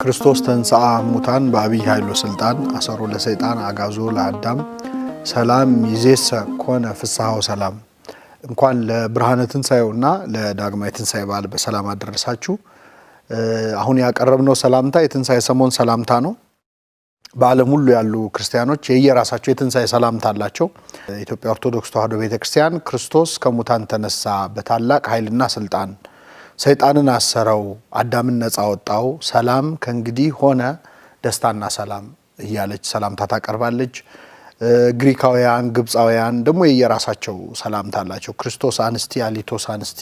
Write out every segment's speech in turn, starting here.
ክርስቶስ ተንሥአ እሙታን በአብይ ኃይሉ ስልጣን አሰሮ ለሰይጣን አጋዞ ለአዳም ሰላም ይዜሰ ኮነ ፍስሐው ሰላም። እንኳን ለብርሃነ ትንሣኤውና ለዳግማይ ትንሣኤ በዓል በሰላም አደረሳችሁ። አሁን ያቀረብነው ሰላምታ የትንሣኤ ሰሞን ሰላምታ ነው። በዓለም ሁሉ ያሉ ክርስቲያኖች የየራሳቸው የትንሣኤ ሰላምታ አላቸው። ኢትዮጵያ ኦርቶዶክስ ተዋሕዶ ቤተክርስቲያን ክርስቶስ ከሙታን ተነሳ በታላቅ ኃይልና ስልጣን ሰይጣንን አሰረው አዳምን ነፃ ወጣው ሰላም ከእንግዲህ ሆነ ደስታና ሰላም እያለች ሰላምታ ታቀርባለች። ግሪካውያን ግብፃውያን ደግሞ የየራሳቸው ሰላምታ አላቸው። ክርስቶስ አንስቲ አሊቶስ አንስቲ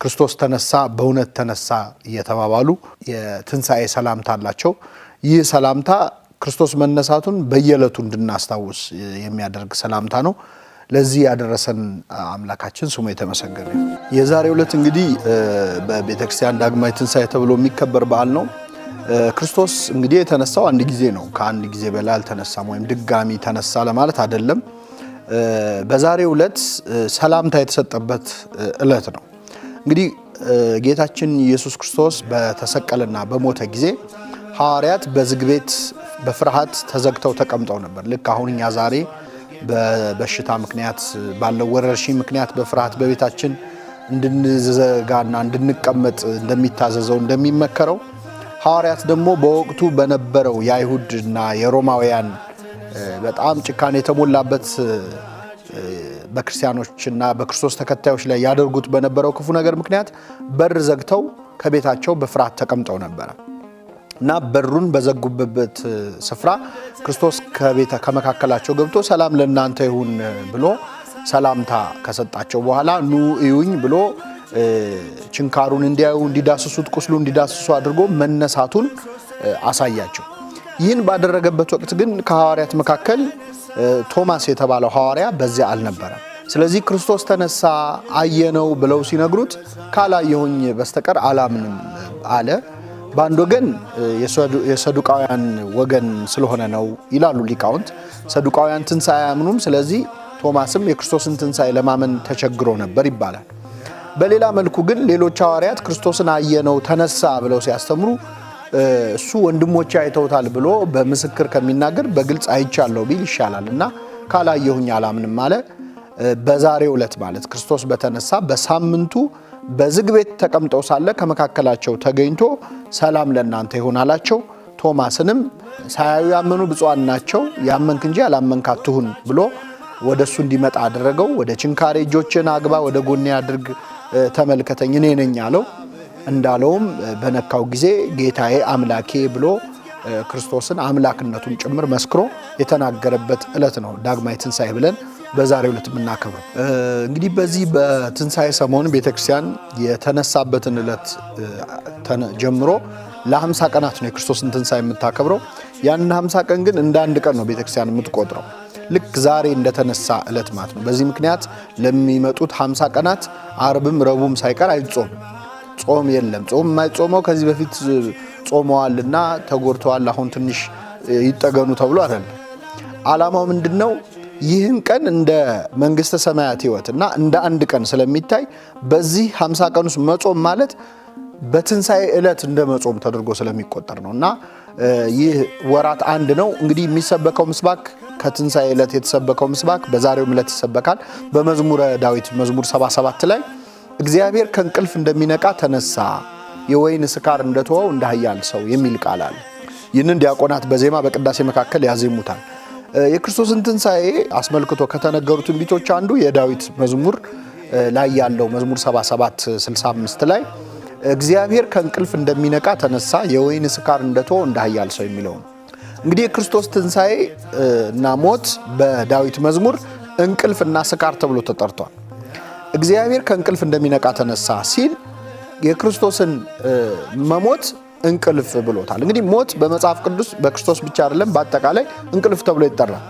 ክርስቶስ ተነሳ በእውነት ተነሳ እየተባባሉ የትንሣኤ ሰላምታ አላቸው። ይህ ሰላምታ ክርስቶስ መነሳቱን በየዕለቱ እንድናስታውስ የሚያደርግ ሰላምታ ነው። ለዚህ ያደረሰን አምላካችን ስሙ የተመሰገነ ይሁን። የዛሬው ዕለት እንግዲህ በቤተክርስቲያን ዳግማይ ትንሣኤ ተብሎ የሚከበር በዓል ነው። ክርስቶስ እንግዲህ የተነሳው አንድ ጊዜ ነው። ከአንድ ጊዜ በላይ አልተነሳም፣ ወይም ድጋሚ ተነሳ ለማለት አይደለም። በዛሬው ዕለት ሰላምታ የተሰጠበት ዕለት ነው። እንግዲህ ጌታችን ኢየሱስ ክርስቶስ በተሰቀለና በሞተ ጊዜ ሐዋርያት በዝግ ቤት በፍርሃት ተዘግተው ተቀምጠው ነበር። ልክ አሁን እኛ ዛሬ በበሽታ ምክንያት ባለው ወረርሽኝ ምክንያት በፍርሃት በቤታችን እንድንዘጋና እንድንቀመጥ እንደሚታዘዘው እንደሚመከረው ሐዋርያት ደግሞ በወቅቱ በነበረው የአይሁድና የሮማውያን በጣም ጭካኔ የተሞላበት በክርስቲያኖችና በክርስቶስ ተከታዮች ላይ ያደርጉት በነበረው ክፉ ነገር ምክንያት በር ዘግተው ከቤታቸው በፍርሃት ተቀምጠው ነበር እና በሩን በዘጉበት ስፍራ ክርስቶስ ከመካከላቸው ገብቶ ሰላም ለእናንተ ይሁን ብሎ ሰላምታ ከሰጣቸው በኋላ ኑ እዩኝ ብሎ ችንካሩን እንዲያዩ እንዲዳስሱት ቁስሉ እንዲዳስሱ አድርጎ መነሳቱን አሳያቸው። ይህን ባደረገበት ወቅት ግን ከሐዋርያት መካከል ቶማስ የተባለው ሐዋርያ በዚያ አልነበረም። ስለዚህ ክርስቶስ ተነሳ አየነው ብለው ሲነግሩት ካላየሁኝ በስተቀር አላምንም አለ። በአንድ ወገን የሰዱቃውያን ወገን ስለሆነ ነው ይላሉ ሊቃውንት። ሰዱቃውያን ትንሣኤ አያምኑም። ስለዚህ ቶማስም የክርስቶስን ትንሣኤ ለማመን ተቸግሮ ነበር ይባላል። በሌላ መልኩ ግን ሌሎች ሐዋርያት ክርስቶስን አየነው ተነሳ ብለው ሲያስተምሩ እሱ ወንድሞቼ አይተውታል ብሎ በምስክር ከሚናገር በግልጽ አይቻለሁ ቢል ይሻላል እና ካላየሁኝ አላምንም አለ። በዛሬው ዕለት ማለት ክርስቶስ በተነሳ በሳምንቱ በዝግ ቤት ተቀምጠው ሳለ ከመካከላቸው ተገኝቶ ሰላም ለእናንተ ይሁን አላቸው። ቶማስንም ሳያዩ ያመኑ ብፁዓን ናቸው፣ ያመንክ እንጂ ያላመንክ አትሁን ብሎ ወደሱ እንዲመጣ አደረገው። ወደ ችንካሬ እጆችን አግባ፣ ወደ ጎኔ አድርግ፣ ተመልከተኝ እኔ ነኝ አለው። እንዳለውም በነካው ጊዜ ጌታዬ አምላኬ ብሎ ክርስቶስን አምላክነቱን ጭምር መስክሮ የተናገረበት ዕለት ነው ዳግማይ ትንሣኤ ብለን በዛሬው ዕለት የምናከብረው። እንግዲህ በዚህ በትንሣኤ ሰሞን ቤተክርስቲያን የተነሳበትን ዕለት ጀምሮ ለ50 ቀናት ነው የክርስቶስን ትንሣኤ የምታከብረው። ያን 50 ቀን ግን እንደ አንድ ቀን ነው ቤተክርስቲያን የምትቆጥረው፣ ልክ ዛሬ እንደተነሳ ዕለት ማለት ነው። በዚህ ምክንያት ለሚመጡት 50 ቀናት አርብም ረቡዕም ሳይቀር አይጾም፣ ጾም የለም። ጾም የማይጾመው ከዚህ በፊት ጾመዋልና ተጎድተዋል አሁን ትንሽ ይጠገኑ ተብሎ አይደለም። ዓላማው ምንድነው? ይህን ቀን እንደ መንግስተ ሰማያት ሕይወትና እንደ አንድ ቀን ስለሚታይ በዚህ 50 ቀን ውስጥ መጾም ማለት በትንሣኤ ዕለት እንደ መጾም ተደርጎ ስለሚቆጠር ነው እና ይህ ወራት አንድ ነው። እንግዲህ የሚሰበከው ምስባክ ከትንሣኤ ዕለት የተሰበከው ምስባክ በዛሬው ዕለት ይሰበካል። በመዝሙረ ዳዊት መዝሙር 77 ላይ እግዚአብሔር ከእንቅልፍ እንደሚነቃ ተነሳ፣ የወይን ስካር እንደተወው እንደ ኃያል ሰው የሚል ቃል አለ። ይህንን ዲያቆናት በዜማ በቅዳሴ መካከል ያዜሙታል። የክርስቶስን ትንሣኤ አስመልክቶ ከተነገሩ ትንቢቶች አንዱ የዳዊት መዝሙር ላይ ያለው መዝሙር 77:65 ላይ እግዚአብሔር ከእንቅልፍ እንደሚነቃ ተነሳ፣ የወይን ስካር እንደተወው እንደ ኃያል ሰው የሚለው ነው። እንግዲህ የክርስቶስ ትንሣኤ እና ሞት በዳዊት መዝሙር እንቅልፍና ስካር ተብሎ ተጠርቷል። እግዚአብሔር ከእንቅልፍ እንደሚነቃ ተነሳ ሲል የክርስቶስን መሞት እንቅልፍ ብሎታል። እንግዲህ ሞት በመጽሐፍ ቅዱስ በክርስቶስ ብቻ አይደለም፣ በአጠቃላይ እንቅልፍ ተብሎ ይጠራል።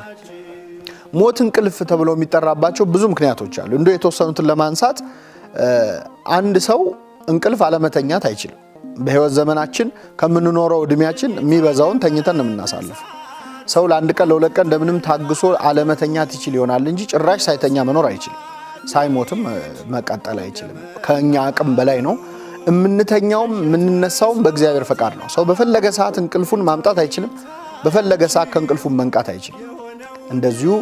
ሞት እንቅልፍ ተብሎ የሚጠራባቸው ብዙ ምክንያቶች አሉ። እንደው የተወሰኑትን ለማንሳት አንድ ሰው እንቅልፍ አለመተኛት አይችልም። በህይወት ዘመናችን ከምንኖረው እድሜያችን የሚበዛውን ተኝተን ነው የምናሳልፈው። ሰው ለአንድ ቀን ለሁለት ቀን እንደምንም ታግሶ አለመተኛት ይችል ይሆናል እንጂ ጭራሽ ሳይተኛ መኖር አይችልም። ሳይሞትም መቀጠል አይችልም። ከኛ አቅም በላይ ነው። የምንተኛውም የምንነሳውም በእግዚአብሔር ፈቃድ ነው። ሰው በፈለገ ሰዓት እንቅልፉን ማምጣት አይችልም። በፈለገ ሰዓት ከእንቅልፉን መንቃት አይችልም። እንደዚሁ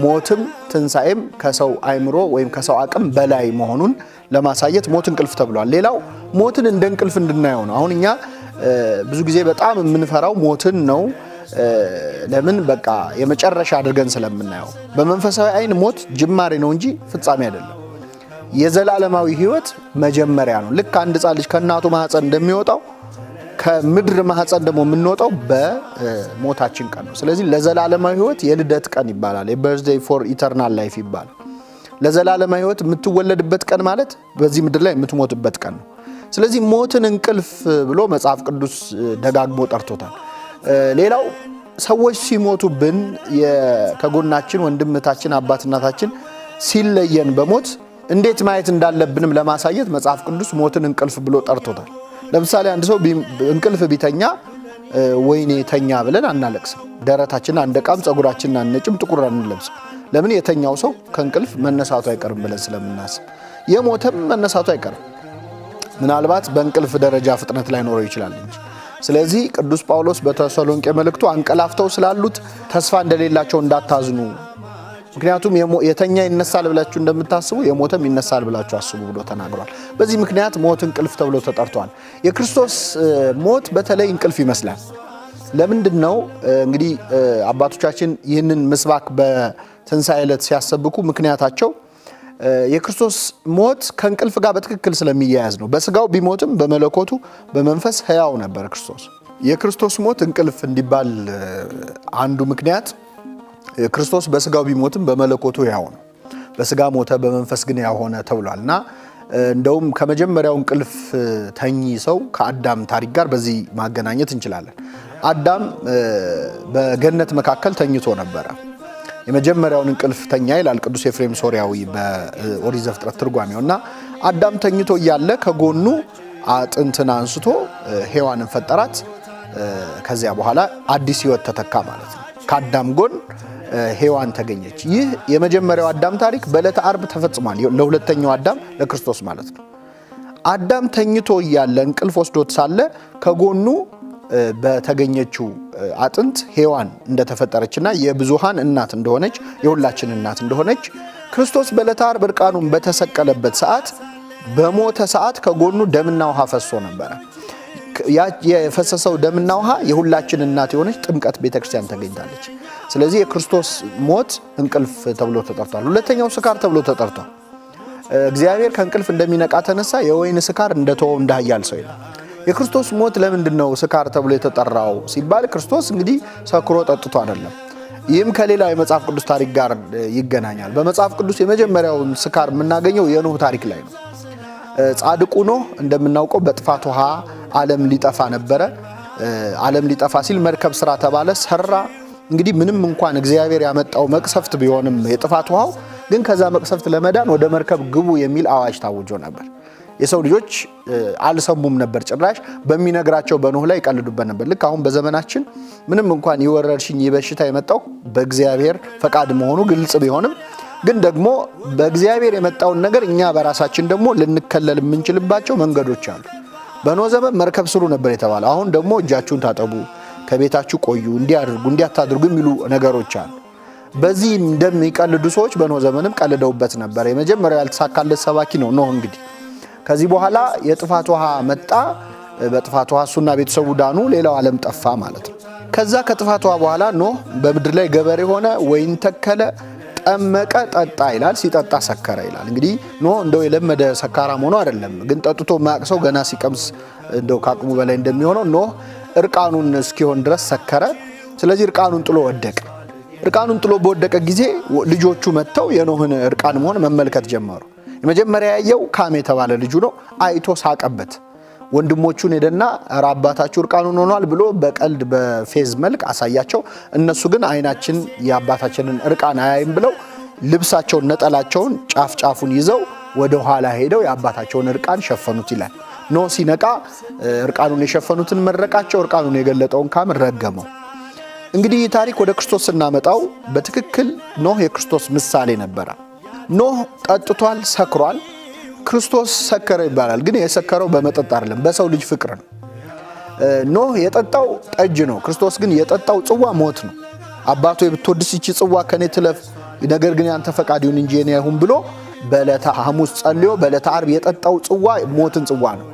ሞትም ትንሣኤም ከሰው አይምሮ ወይም ከሰው አቅም በላይ መሆኑን ለማሳየት ሞት እንቅልፍ ተብሏል። ሌላው ሞትን እንደ እንቅልፍ እንድናየው ነው። አሁን እኛ ብዙ ጊዜ በጣም የምንፈራው ሞትን ነው። ለምን? በቃ የመጨረሻ አድርገን ስለምናየው። በመንፈሳዊ አይን ሞት ጅማሬ ነው እንጂ ፍጻሜ አይደለም። የዘላለማዊ ሕይወት መጀመሪያ ነው። ልክ አንድ ሕፃን ልጅ ከእናቱ ማህፀን እንደሚወጣው ከምድር ማህፀን ደግሞ የምንወጣው በሞታችን ቀን ነው። ስለዚህ ለዘላለማዊ ሕይወት የልደት ቀን ይባላል። የበርዝዴይ ፎር ኢተርናል ላይፍ ይባላል። ለዘላለማዊ ሕይወት የምትወለድበት ቀን ማለት በዚህ ምድር ላይ የምትሞትበት ቀን ነው። ስለዚህ ሞትን እንቅልፍ ብሎ መጽሐፍ ቅዱስ ደጋግሞ ጠርቶታል። ሌላው ሰዎች ሲሞቱብን ከጎናችን ወንድምታችን አባት እናታችን ሲለየን በሞት እንዴት ማየት እንዳለብንም ለማሳየት መጽሐፍ ቅዱስ ሞትን እንቅልፍ ብሎ ጠርቶታል። ለምሳሌ አንድ ሰው እንቅልፍ ቢተኛ ወይኔ ተኛ ብለን አናለቅስም። ደረታችንን አንደቃም፣ ጸጉራችንን አንነጭም፣ ጥቁር አንለብስም። ለምን? የተኛው ሰው ከእንቅልፍ መነሳቱ አይቀርም ብለን ስለምናስብ። የሞተም መነሳቱ አይቀርም። ምናልባት በእንቅልፍ ደረጃ ፍጥነት ላይ ኖረው ይችላል እንጂ። ስለዚህ ቅዱስ ጳውሎስ በተሰሎንቄ መልእክቱ አንቀላፍተው ስላሉት ተስፋ እንደሌላቸው እንዳታዝኑ፣ ምክንያቱም የተኛ ይነሳል ብላችሁ እንደምታስቡ የሞተም ይነሳል ብላችሁ አስቡ ብሎ ተናግሯል። በዚህ ምክንያት ሞት እንቅልፍ ተብሎ ተጠርቷል። የክርስቶስ ሞት በተለይ እንቅልፍ ይመስላል። ለምንድን ነው? እንግዲህ አባቶቻችን ይህንን ምስባክ በትንሣኤ ዕለት ሲያሰብኩ ምክንያታቸው የክርስቶስ ሞት ከእንቅልፍ ጋር በትክክል ስለሚያያዝ ነው። በስጋው ቢሞትም በመለኮቱ በመንፈስ ሕያው ነበር ክርስቶስ። የክርስቶስ ሞት እንቅልፍ እንዲባል አንዱ ምክንያት ክርስቶስ በስጋው ቢሞትም በመለኮቱ ሕያው ነው። በስጋ ሞተ፣ በመንፈስ ግን ሕያው ሆነ ተብሏል እና እንደውም ከመጀመሪያው እንቅልፍ ተኚ ሰው ከአዳም ታሪክ ጋር በዚህ ማገናኘት እንችላለን። አዳም በገነት መካከል ተኝቶ ነበረ። የመጀመሪያውን እንቅልፍ ተኛ ይላል ቅዱስ ኤፍሬም ሶርያዊ በኦሪት ዘፍጥረት ትርጓሜው እና አዳም ተኝቶ እያለ ከጎኑ አጥንትን አንስቶ ሔዋንን ፈጠራት። ከዚያ በኋላ አዲስ ሕይወት ተተካ ማለት ነው። ከአዳም ጎን ሔዋን ተገኘች። ይህ የመጀመሪያው አዳም ታሪክ በዕለተ ዓርብ ተፈጽሟል። ለሁለተኛው አዳም ለክርስቶስ ማለት ነው። አዳም ተኝቶ እያለ እንቅልፍ ወስዶት ሳለ ከጎኑ በተገኘችው አጥንት ሔዋን እንደተፈጠረችና የብዙሃን እናት እንደሆነች የሁላችን እናት እንደሆነች ክርስቶስ በዕለተ ዓርብ እርቃኑን በተሰቀለበት ሰዓት በሞተ ሰዓት ከጎኑ ደምና ውሃ ፈሶ ነበረ። ያ የፈሰሰው ደምና ውሃ የሁላችን እናት የሆነች ጥምቀት ቤተክርስቲያን ተገኝታለች። ስለዚህ የክርስቶስ ሞት እንቅልፍ ተብሎ ተጠርቷል። ሁለተኛው ስካር ተብሎ ተጠርቷል። እግዚአብሔር ከእንቅልፍ እንደሚነቃ ተነሳ፣ የወይን ስካር እንደተወው እንደ ኃያል ሰው ይላል። የክርስቶስ ሞት ለምንድን ነው ስካር ተብሎ የተጠራው ሲባል ክርስቶስ እንግዲህ ሰክሮ ጠጥቶ አይደለም። ይህም ከሌላው የመጽሐፍ ቅዱስ ታሪክ ጋር ይገናኛል። በመጽሐፍ ቅዱስ የመጀመሪያውን ስካር የምናገኘው የኖህ ታሪክ ላይ ነው። ጻድቁ ኖህ እንደምናውቀው በጥፋት ውሃ ዓለም ሊጠፋ ነበረ። ዓለም ሊጠፋ ሲል መርከብ ስራ ተባለ፣ ሰራ። እንግዲህ ምንም እንኳን እግዚአብሔር ያመጣው መቅሰፍት ቢሆንም የጥፋት ውሃው ግን ከዛ መቅሰፍት ለመዳን ወደ መርከብ ግቡ የሚል አዋጅ ታውጆ ነበር። የሰው ልጆች አልሰሙም ነበር። ጭራሽ በሚነግራቸው በኖህ ላይ ይቀልዱበት ነበር። ልክ አሁን በዘመናችን ምንም እንኳን የወረርሽኝ በሽታ የመጣው በእግዚአብሔር ፈቃድ መሆኑ ግልጽ ቢሆንም ግን ደግሞ በእግዚአብሔር የመጣውን ነገር እኛ በራሳችን ደግሞ ልንከለል የምንችልባቸው መንገዶች አሉ። በኖህ ዘመን መርከብ ስሩ ነበር የተባለው። አሁን ደግሞ እጃችሁን ታጠቡ፣ ከቤታችሁ ቆዩ፣ እንዲያድርጉ እንዲያታድርጉ የሚሉ ነገሮች አሉ። በዚህ እንደሚቀልዱ ሰዎች በኖህ ዘመንም ቀልደውበት ነበር። የመጀመሪያው ያልተሳካለት ሰባኪ ነው ኖህ። እንግዲህ ከዚህ በኋላ የጥፋት ውሃ መጣ። በጥፋት ውሃ እሱና ቤተሰቡ ዳኑ፣ ሌላው ዓለም ጠፋ ማለት ነው። ከዛ ከጥፋት ውሃ በኋላ ኖህ በምድር ላይ ገበሬ ሆነ፣ ወይን ተከለ፣ ጠመቀ፣ ጠጣ ይላል። ሲጠጣ ሰከረ ይላል። እንግዲህ ኖህ እንደው የለመደ ሰካራም ሆኖ አይደለም፣ ግን ጠጥቶ ማቅሰው ገና ሲቀምስ እንደው ከአቅሙ በላይ እንደሚሆነው ኖህ እርቃኑን እስኪሆን ድረስ ሰከረ። ስለዚህ እርቃኑን ጥሎ ወደቀ። እርቃኑን ጥሎ በወደቀ ጊዜ ልጆቹ መጥተው የኖህን እርቃን መሆን መመልከት ጀመሩ። የመጀመሪያ ያየው ካም የተባለ ልጁ ነው። አይቶ ሳቀበት። ወንድሞቹን ሄደና ኧረ አባታችሁ እርቃኑን ሆኗል ብሎ በቀልድ በፌዝ መልክ አሳያቸው። እነሱ ግን አይናችን የአባታችንን እርቃን አያይም ብለው ልብሳቸውን ነጠላቸውን ጫፍ ጫፉን ይዘው ወደ ኋላ ሄደው የአባታቸውን እርቃን ሸፈኑት ይላል። ኖህ ሲነቃ እርቃኑን የሸፈኑትን መረቃቸው፣ እርቃኑን የገለጠውን ካም ረገመው። እንግዲህ ታሪክ ወደ ክርስቶስ ስናመጣው በትክክል ኖህ የክርስቶስ ምሳሌ ነበረ። ኖህ ጠጥቷል፣ ሰክሯል። ክርስቶስ ሰከረ ይባላል፣ ግን የሰከረው በመጠጥ አይደለም፣ በሰው ልጅ ፍቅር ነው። ኖህ የጠጣው ጠጅ ነው፣ ክርስቶስ ግን የጠጣው ጽዋ ሞት ነው። አባቶ ብትወድስ ይቺ ጽዋ ከኔ ትለፍ፣ ነገር ግን ያንተ ፈቃድ ይሁን እንጂ የኔ አይሁን ብሎ በዕለተ ሐሙስ ጸልዮ በዕለተ ዓርብ የጠጣው ጽዋ ሞትን ጽዋ ነው።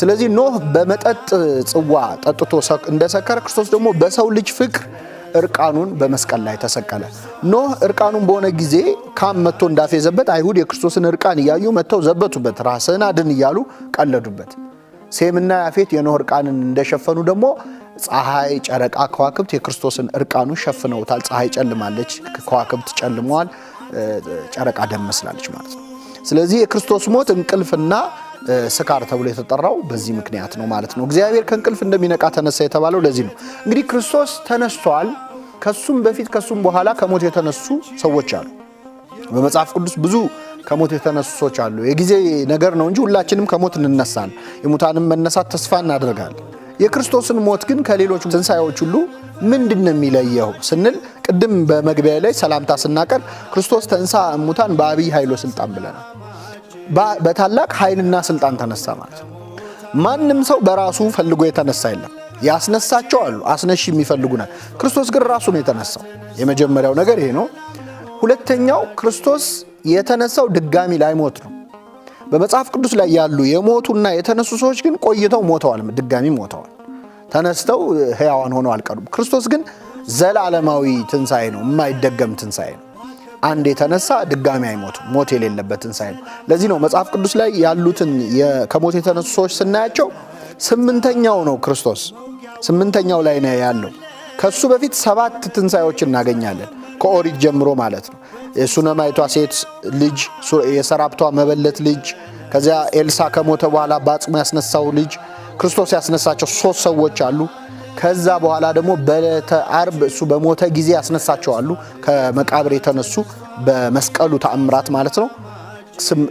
ስለዚህ ኖህ በመጠጥ ጽዋ ጠጥቶ እንደሰከረ ክርስቶስ ደግሞ በሰው ልጅ ፍቅር እርቃኑን በመስቀል ላይ ተሰቀለ። ኖህ እርቃኑን በሆነ ጊዜ ካም መጥቶ እንዳፌዘበት አይሁድ የክርስቶስን እርቃን እያዩ መጥተው ዘበቱበት፣ ራስህን አድን እያሉ ቀለዱበት። ሴምና ያፌት የኖህ እርቃንን እንደሸፈኑ ደግሞ ፀሐይ፣ ጨረቃ፣ ከዋክብት የክርስቶስን እርቃኑን ሸፍነውታል። ፀሐይ ጨልማለች፣ ከዋክብት ጨልመዋል፣ ጨረቃ ደም መስላለች ማለት ነው። ስለዚህ የክርስቶስ ሞት እንቅልፍና ስካር ተብሎ የተጠራው በዚህ ምክንያት ነው ማለት ነው። እግዚአብሔር ከእንቅልፍ እንደሚነቃ ተነሳ የተባለው ለዚህ ነው። እንግዲህ ክርስቶስ ተነስቷል። ከሱም በፊት ከሱም በኋላ ከሞት የተነሱ ሰዎች አሉ። በመጽሐፍ ቅዱስ ብዙ ከሞት የተነሱ ሰዎች አሉ። የጊዜ ነገር ነው እንጂ ሁላችንም ከሞት እንነሳለን። የሙታንም መነሳት ተስፋ እናደርጋለን። የክርስቶስን ሞት ግን ከሌሎች ትንሣኤዎች ሁሉ ምንድን ነው የሚለየው ስንል ቅድም በመግቢያ ላይ ሰላምታ ስናቀር ክርስቶስ ተንሳ እሙታን በአብይ ኃይሎ ስልጣን ብለናል። በታላቅ ኃይልና ስልጣን ተነሳ ማለት ነው። ማንም ሰው በራሱ ፈልጎ የተነሳ የለም። ያስነሳቸው አሉ፣ አስነሽ የሚፈልጉናል። ክርስቶስ ግን ራሱ ነው የተነሳው። የመጀመሪያው ነገር ይሄ ነው። ሁለተኛው ክርስቶስ የተነሳው ድጋሚ ላይሞት ነው። በመጽሐፍ ቅዱስ ላይ ያሉ የሞቱና የተነሱ ሰዎች ግን ቆይተው ሞተዋል፣ ድጋሚ ሞተዋል። ተነስተው ሕያዋን ሆነው አልቀሩም። ክርስቶስ ግን ዘላለማዊ ትንሣኤ ነው፣ የማይደገም ትንሣኤ ነው። አንድ የተነሳ ድጋሚ አይሞቱም፣ ሞት የሌለበት ትንሣኤ ነው። ለዚህ ነው መጽሐፍ ቅዱስ ላይ ያሉትን ከሞት የተነሱ ሰዎች ስናያቸው ስምንተኛው ነው ክርስቶስ፣ ስምንተኛው ላይ ነው ያለው። ከሱ በፊት 7 ትንሣኤዎች እናገኛለን፣ ከኦሪት ጀምሮ ማለት ነው። የሱነማይቷ ሴት ልጅ፣ የሰራፕቷ መበለት ልጅ፣ ከዚያ ኤልሳ ከሞተ በኋላ በአጽሙ ያስነሳው ልጅ፣ ክርስቶስ ያስነሳቸው 3 ሰዎች አሉ። ከዛ በኋላ ደግሞ በዕለተ ዓርብ እሱ በሞተ ጊዜ ያስነሳቸው አሉ፣ ከመቃብር የተነሱ በመስቀሉ ተአምራት ማለት ነው።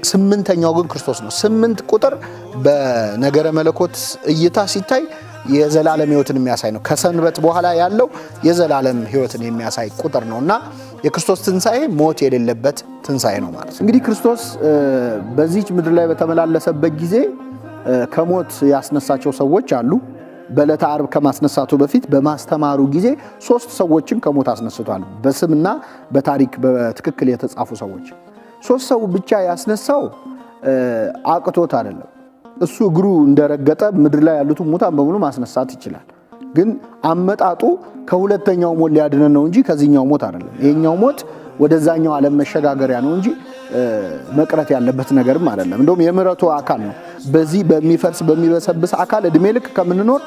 8ኛው ግን ክርስቶስ ነው። 8 ቁጥር በነገረ መለኮት እይታ ሲታይ የዘላለም ሕይወትን የሚያሳይ ነው። ከሰንበት በኋላ ያለው የዘላለም ሕይወትን የሚያሳይ ቁጥር ነውና የክርስቶስ ትንሣኤ ሞት የሌለበት ትንሣኤ ነው ማለት ነው። እንግዲህ ክርስቶስ በዚህች ምድር ላይ በተመላለሰበት ጊዜ ከሞት ያስነሳቸው ሰዎች አሉ። በዕለተ ዓርብ ከማስነሳቱ በፊት በማስተማሩ ጊዜ 3 ሰዎችን ከሞት አስነስቷል። በስምና በታሪክ በትክክል የተጻፉ ሰዎች 3 ሰው ብቻ ያስነሳው አቅቶት አይደለም። እሱ እግሩ እንደረገጠ ምድር ላይ ያሉት ሙታን በሙሉ ማስነሳት ይችላል። ግን አመጣጡ ከሁለተኛው ሞት ሊያድነን ነው እንጂ ከዚህኛው ሞት አይደለም። ይሄኛው ሞት ወደዛኛው ዓለም መሸጋገሪያ ነው እንጂ መቅረት ያለበት ነገርም አይደለም። እንደውም የምሕረቱ አካል ነው። በዚህ በሚፈርስ በሚበሰብስ አካል እድሜ ልክ ከምንኖር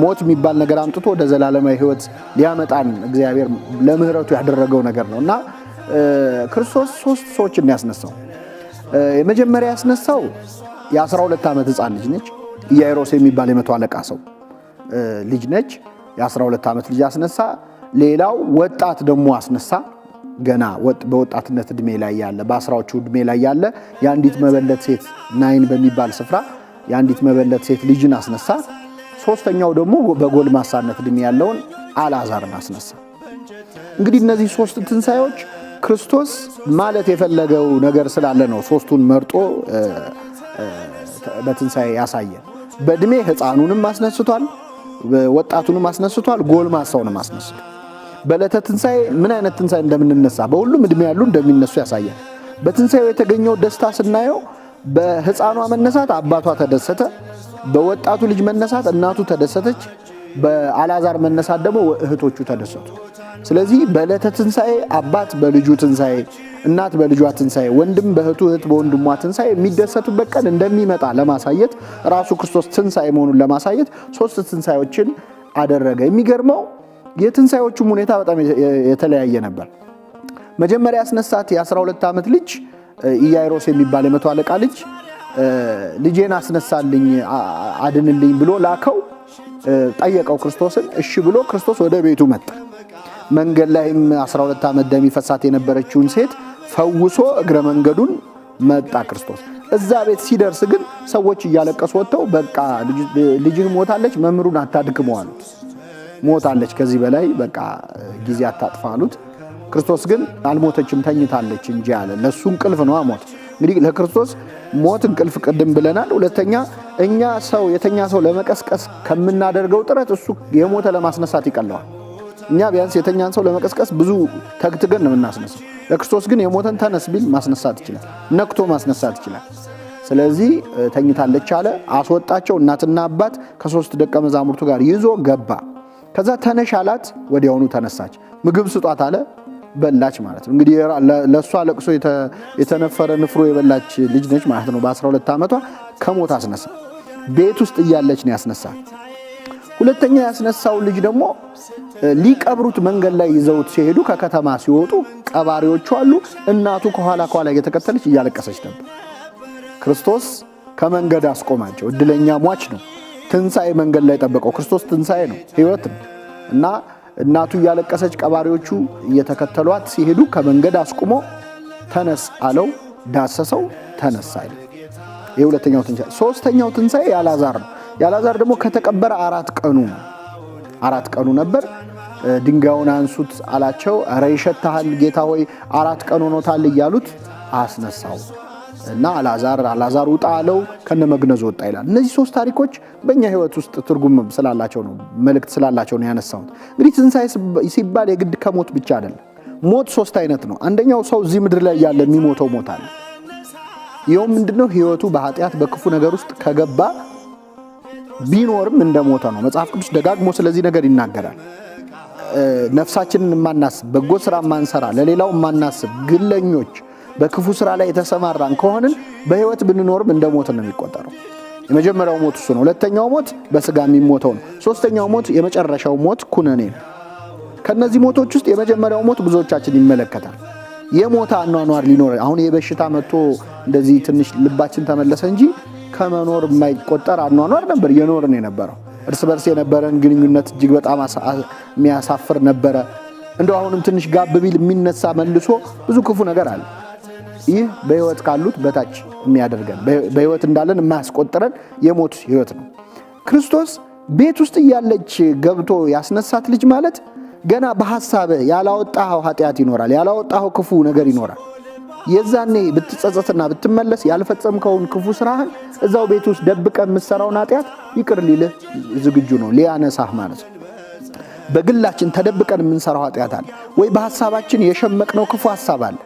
ሞት የሚባል ነገር አምጥቶ ወደ ዘላለማዊ ሕይወት ሊያመጣን እግዚአብሔር ለምሕረቱ ያደረገው ነገር ነው እና ክርስቶስ 3 ሰዎችን ያስነሳው። የመጀመሪያ ያስነሳው የ12 ዓመት ሕፃን ልጅ ነች። ኢያኢሮስ የሚባል የመቶ አለቃ ሰው ልጅ ነች። የ12 ዓመት ልጅ አስነሳ። ሌላው ወጣት ደግሞ አስነሳ። ገና በወጣትነት እድሜ ላይ ያለ በ10ዎቹ እድሜ ላይ ያለ የአንዲት መበለት ሴት ናይን በሚባል ስፍራ የአንዲት መበለት ሴት ልጅን አስነሳ። 3ኛው ደግሞ በጎልማሳነት እድሜ ያለውን አልዓዛርን አስነሳ። እንግዲህ እነዚህ 3 ትንሣኤዎች ክርስቶስ ማለት የፈለገው ነገር ስላለ ነው 3ቱን መርጦ በትንሣኤ ያሳየን። በእድሜ ሕፃኑንም አስነስቷል፣ ወጣቱንም አስነስቷል፣ ጎልማሳውንም አስነስቷል። በዕለተ ትንሣኤ ምን አይነት ትንሣኤ እንደምንነሳ በሁሉም እድሜ ያሉ እንደሚነሱ ያሳያል። በትንሣኤው የተገኘው ደስታ ስናየው በሕፃኗ መነሳት አባቷ ተደሰተ፣ በወጣቱ ልጅ መነሳት እናቱ ተደሰተች፣ በአልዓዛር መነሳት ደግሞ እህቶቹ ተደሰቱ። ስለዚህ በዕለተ ትንሣኤ አባት በልጁ ትንሣኤ፣ እናት በልጇ ትንሣኤ፣ ወንድም በእህቱ፣ እህት በወንድሟ ትንሣኤ የሚደሰቱበት ቀን እንደሚመጣ ለማሳየት ራሱ ክርስቶስ ትንሣኤ መሆኑን ለማሳየት 3 ትንሣኤዎችን አደረገ። የሚገርመው የትንሣኤዎቹም ሁኔታ በጣም የተለያየ ነበር። መጀመሪያ ያስነሳት የ12 ዓመት ልጅ ኢያኢሮስ የሚባል የመቶ አለቃ ልጅ ልጄን አስነሳልኝ አድንልኝ ብሎ ላከው። ጠየቀው ክርስቶስን። እሺ ብሎ ክርስቶስ ወደ ቤቱ መጣ። መንገድ ላይም 12 ዓመት ደም ይፈሳት የነበረችውን ሴት ፈውሶ እግረ መንገዱን መጣ ክርስቶስ። እዛ ቤት ሲደርስ ግን ሰዎች እያለቀሱ ወጥተው በቃ ልጅህ ሞታለች፣ መምህሩን አታድክመው አሉት። ሞታለች፣ ከዚህ በላይ በቃ ጊዜ አታጥፋ አሉት። ክርስቶስ ግን አልሞተችም ተኝታለች እንጂ አለ። ለሱ እንቅልፍ ነው ሞት። እንግዲህ ለክርስቶስ ሞት እንቅልፍ ቅድም ብለናል። ሁለተኛ እኛ ሰው የተኛ ሰው ለመቀስቀስ ከምናደርገው ጥረት እሱ የሞተ ለማስነሳት ይቀለዋል። እኛ ቢያንስ የተኛን ሰው ለመቀስቀስ ብዙ ተግትገን ነው የምናስነሳው። ለክርስቶስ ግን የሞተን ተነስ ቢል ማስነሳት ይችላል፣ ነክቶ ማስነሳት ይችላል። ስለዚህ ተኝታለች አለ፣ አስወጣቸው። እናትና አባት ከ3 ደቀ መዛሙርቱ ጋር ይዞ ገባ። ከዛ ተነሽ አላት፣ ወዲያውኑ ተነሳች። ምግብ ስጧት አለ፣ በላች ማለት ነው። እንግዲህ ለእሷ ለቅሶ የተነፈረ ንፍሮ የበላች ልጅ ነች ማለት ነው። በ12 ዓመቷ ከሞት አስነሳ። ቤት ውስጥ እያለች ነው ያስነሳት። ሁለተኛ ያስነሳው ልጅ ደግሞ ሊቀብሩት መንገድ ላይ ይዘውት ሲሄዱ ከከተማ ሲወጡ ቀባሪዎቹ አሉ። እናቱ ከኋላ እየተከተለች እያለቀሰች ነበር። ክርስቶስ ከመንገድ አስቆማቸው። እድለኛ ሟች ነው። ትንሣኤ መንገድ ላይ ጠበቀው። ክርስቶስ ትንሣኤ ነው፣ ሕይወት ነው እና እናቱ እያለቀሰች ቀባሪዎቹ እየተከተሏት ሲሄዱ ከመንገድ አስቆሞ ተነስ አለው፣ ዳሰሰው፣ ተነሳ ይላል። ይህ ሁለተኛው ትንሣኤ። ሶስተኛው ትንሣኤ የአልዓዛር ነው። የአልዓዛር ደግሞ ከተቀበረ 4 ቀኑ ነበር። ድንጋዩን አንሱት አላቸው። ኧረ ይሸታሃል ጌታ ሆይ 4 ቀን ሆኖታል እያሉት አስነሳው እና አልዓዛር ውጣ አለው፣ ከነመግነዙ ወጣ ይላል። እነዚህ 3 ታሪኮች በእኛ ሕይወት ውስጥ ትርጉም ስላላቸው ነው፣ መልእክት ስላላቸው ነው ያነሳሁት። እንግዲህ ትንሣኤ ሲባል የግድ ከሞት ብቻ አይደለም። ሞት 3 አይነት ነው። አንደኛው ሰው እዚህ ምድር ላይ ያለ የሚሞተው ሞት አለ። ይኸውም ምንድነው? ሕይወቱ በኃጢአት በክፉ ነገር ውስጥ ከገባ ቢኖርም እንደሞተ ነው። መጽሐፍ ቅዱስ ደጋግሞ ስለዚህ ነገር ይናገራል። ነፍሳችንን የማናስብ፣ በጎ ስራ የማንሰራ፣ ለሌላው የማናስብ ግለኞች፣ በክፉ ስራ ላይ የተሰማራን ከሆንን በሕይወት ብንኖርም እንደሞት ነው የሚቆጠረው። የመጀመሪያው ሞት እሱ ነው። ሁለተኛው ሞት በስጋ የሚሞተው ነው። ሶስተኛው ሞት የመጨረሻው ሞት ኩነኔ ነው። ከነዚህ ሞቶች ውስጥ የመጀመሪያው ሞት ብዙዎቻችን ይመለከታል። የሞተ አኗኗር ሊኖር አሁን የበሽታ መጥቶ እንደዚህ ትንሽ ልባችን ተመለሰ እንጂ ከመኖር የማይቆጠር አኗኗር ነበር የኖርን የነበረው። እርስ በርስ የነበረን ግንኙነት እጅግ በጣም የሚያሳፍር ነበረ። እንደው አሁንም ትንሽ ጋብ ቢል የሚነሳ መልሶ ብዙ ክፉ ነገር አለ። ይህ በሕይወት ካሉት በታች የሚያደርገን በሕይወት እንዳለን የማያስቆጥረን የሞት ሕይወት ነው። ክርስቶስ ቤት ውስጥ እያለች ገብቶ ያስነሳት ልጅ ማለት ገና በሐሳብ ያላወጣኸው ኃጢአት ይኖራል፣ ያላወጣኸው ክፉ ነገር ይኖራል። የዛኔ ብትጸጸትና ብትመለስ ያልፈጸምከውን ክፉ ስራህን እዛው ቤት ውስጥ ደብቀ የምትሰራውን ኃጢአት ይቅር ሊልህ ዝግጁ ነው፣ ሊያነሳህ ማለት ነው። በግላችን ተደብቀን የምንሰራው ኃጢአት አለ ወይ በሐሳባችን የሸመቅነው ክፉ ሐሳብ አለ።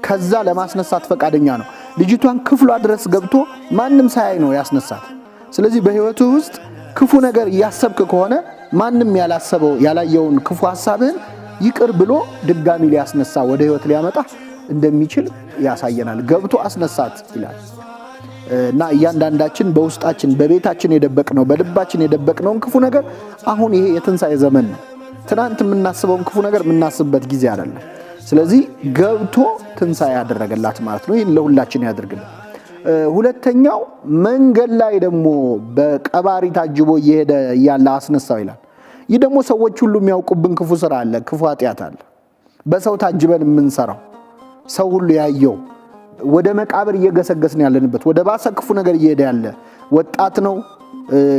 ከዛ ለማስነሳት ፈቃደኛ ነው። ልጅቷን ክፍሏ ድረስ ገብቶ ማንም ሳያይ ነው ያስነሳት። ስለዚህ በሕይወቱ ውስጥ ክፉ ነገር እያሰብክ ከሆነ ማንም ያላሰበው ያላየውን ክፉ ሐሳብህን ይቅር ብሎ ድጋሚ ሊያስነሳ ወደ ሕይወት ሊያመጣ እንደሚችል ያሳየናል። ገብቶ አስነሳት ይላል እና እያንዳንዳችን በውስጣችን በቤታችን የደበቅነው በልባችን የደበቅነውን ክፉ ነገር አሁን ይሄ የትንሣኤ ዘመን ነው። ትናንት የምናስበውን ክፉ ነገር የምናስብበት ጊዜ አይደለም። ስለዚህ ገብቶ ትንሣኤ ያደረገላት ማለት ነው። ይህን ለሁላችን ያድርግልን። ሁለተኛው መንገድ ላይ ደግሞ በቀባሪ ታጅቦ እየሄደ እያለ አስነሳው ይላል። ይህ ደግሞ ሰዎች ሁሉ የሚያውቁብን ክፉ ስራ አለ፣ ክፉ ኃጢአት አለ። በሰው ታጅበን የምንሰራው ሰው ሁሉ ያየው ወደ መቃብር እየገሰገስን ያለንበት ወደ ባሰ ክፉ ነገር እየሄደ ያለ ወጣት ነው።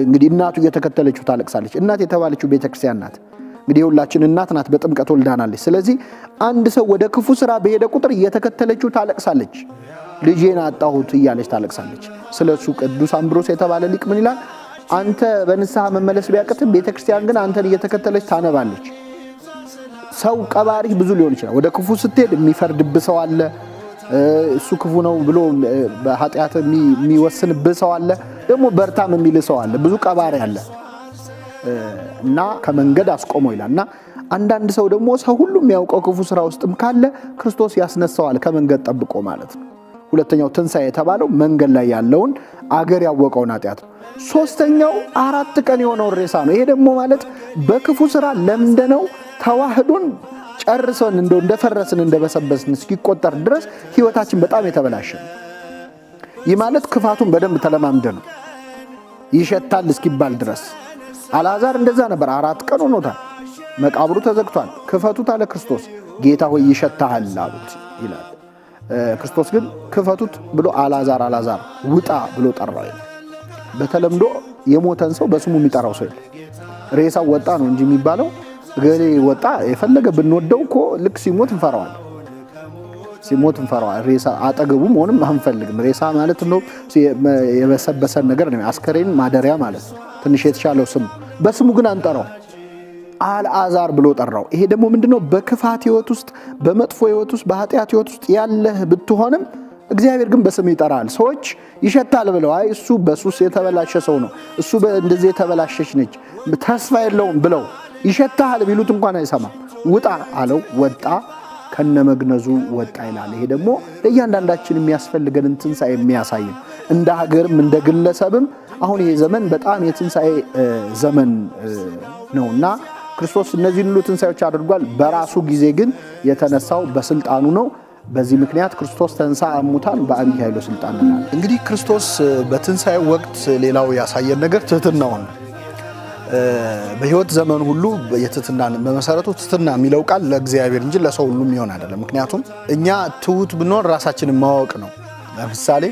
እንግዲህ እናቱ እየተከተለችው ታለቅሳለች። እናት የተባለችው ቤተክርስቲያን ናት። እንግዲህ የሁላችን እናት ናት፣ በጥምቀት ወልዳናለች። ስለዚህ አንድ ሰው ወደ ክፉ ስራ በሄደ ቁጥር እየተከተለችው ታለቅሳለች። ልጄን አጣሁት እያለች ታለቅሳለች። ስለሱ ቅዱስ አምብሮስ የተባለ ሊቅ ምን ይላል? አንተ በንስሐ መመለስ ቢያቅትም ቤተክርስቲያን ግን አንተን እየተከተለች ታነባለች። ሰው ቀባሪ ብዙ ሊሆን ይችላል። ወደ ክፉ ስትሄድ የሚፈርድብህ ሰው አለ። እሱ ክፉ ነው ብሎ በኃጢአት የሚወስንብህ ሰው አለ። ደግሞ በርታም የሚል ሰው አለ። ብዙ ቀባሪ አለ እና ከመንገድ አስቆመው ይላል። እና አንዳንድ ሰው ደግሞ ሰው ሁሉ የሚያውቀው ክፉ ስራ ውስጥም ካለ ክርስቶስ ያስነሳዋል ከመንገድ ጠብቆ ማለት ነው። ሁለተኛው ትንሣኤ የተባለው መንገድ ላይ ያለውን አገር ያወቀውን ኃጢአት ነው። ሶስተኛው 4 ቀን የሆነውን ሬሳ ነው። ይሄ ደግሞ ማለት በክፉ ስራ ለምደነው ተዋህዶን ጨርሰን እንደፈረስን እንደበሰበስን እስኪቆጠር ድረስ ህይወታችን በጣም የተበላሸ። ይህ ማለት ክፋቱን በደንብ ተለማምደ ነው ይሸታል እስኪባል ድረስ። አልዓዛር እንደዛ ነበር። 4 ቀን ሆኖታል። መቃብሩ ተዘግቷል። ክፈቱት አለ ክርስቶስ። ጌታ ሆይ ይሸታሃል አሉት ይላል። ክርስቶስ ግን ክፈቱት ብሎ አልዓዛር ውጣ ብሎ ጠራው። በተለምዶ የሞተን ሰው በስሙ የሚጠራው ሰው ሬሳው ወጣ ነው እንጂ የሚባለው ገሌ ወጣ። የፈለገ ብንወደው እኮ ልክ ሲሞት እንፈራዋለን። ሲሞት እንፈራዋል። ሬሳ አጠገቡ መሆንም አንፈልግም። ሬሳ ማለት ነው የበሰበሰ ነገር ነው። አስከሬን ማደሪያ ማለት ትንሽ የተሻለው ስሙ። በስሙ ግን አንጠራው። አልዓዛር ብሎ ጠራው። ይሄ ደግሞ ምንድነው? በክፋት ህይወት ውስጥ፣ በመጥፎ ህይወት ውስጥ፣ በኃጢአት ህይወት ውስጥ ያለህ ብትሆንም እግዚአብሔር ግን በስም ይጠራል። ሰዎች ይሸታል ብለው አይ እሱ በሱስ የተበላሸ ሰው ነው፣ እሱ እንደዚህ የተበላሸች ነች፣ ተስፋ የለውም ብለው ይሸታል ቢሉት እንኳን አይሰማም። ውጣ አለው፣ ወጣ፣ ከነመግነዙ ወጣ ይላል። ይሄ ደግሞ ለእያንዳንዳችን የሚያስፈልገንን ትንሣኤ የሚያሳይ ነው። እንደ ሀገርም እንደ ግለሰብም አሁን ይሄ ዘመን በጣም የትንሣኤ ዘመን ነውና ክርስቶስ እነዚህን ሁሉ ትንሣኤዎች አድርጓል። በራሱ ጊዜ ግን የተነሳው በስልጣኑ ነው። በዚህ ምክንያት ክርስቶስ ተንሥአ እሙታን በዐቢይ ኃይሎ ስልጣን ነው። እንግዲህ ክርስቶስ በትንሣኤው ወቅት ሌላው ያሳየን ነገር ትሕትናውን በህይወት ዘመን ሁሉ የትሕትናን በመሰረቱ ትሕትና የሚለው ቃል ለእግዚአብሔር እንጂ ለሰው ሁሉ የሚሆን አይደለም። ምክንያቱም እኛ ትሑት ብንሆን ራሳችንን ማወቅ ነው። ለምሳሌ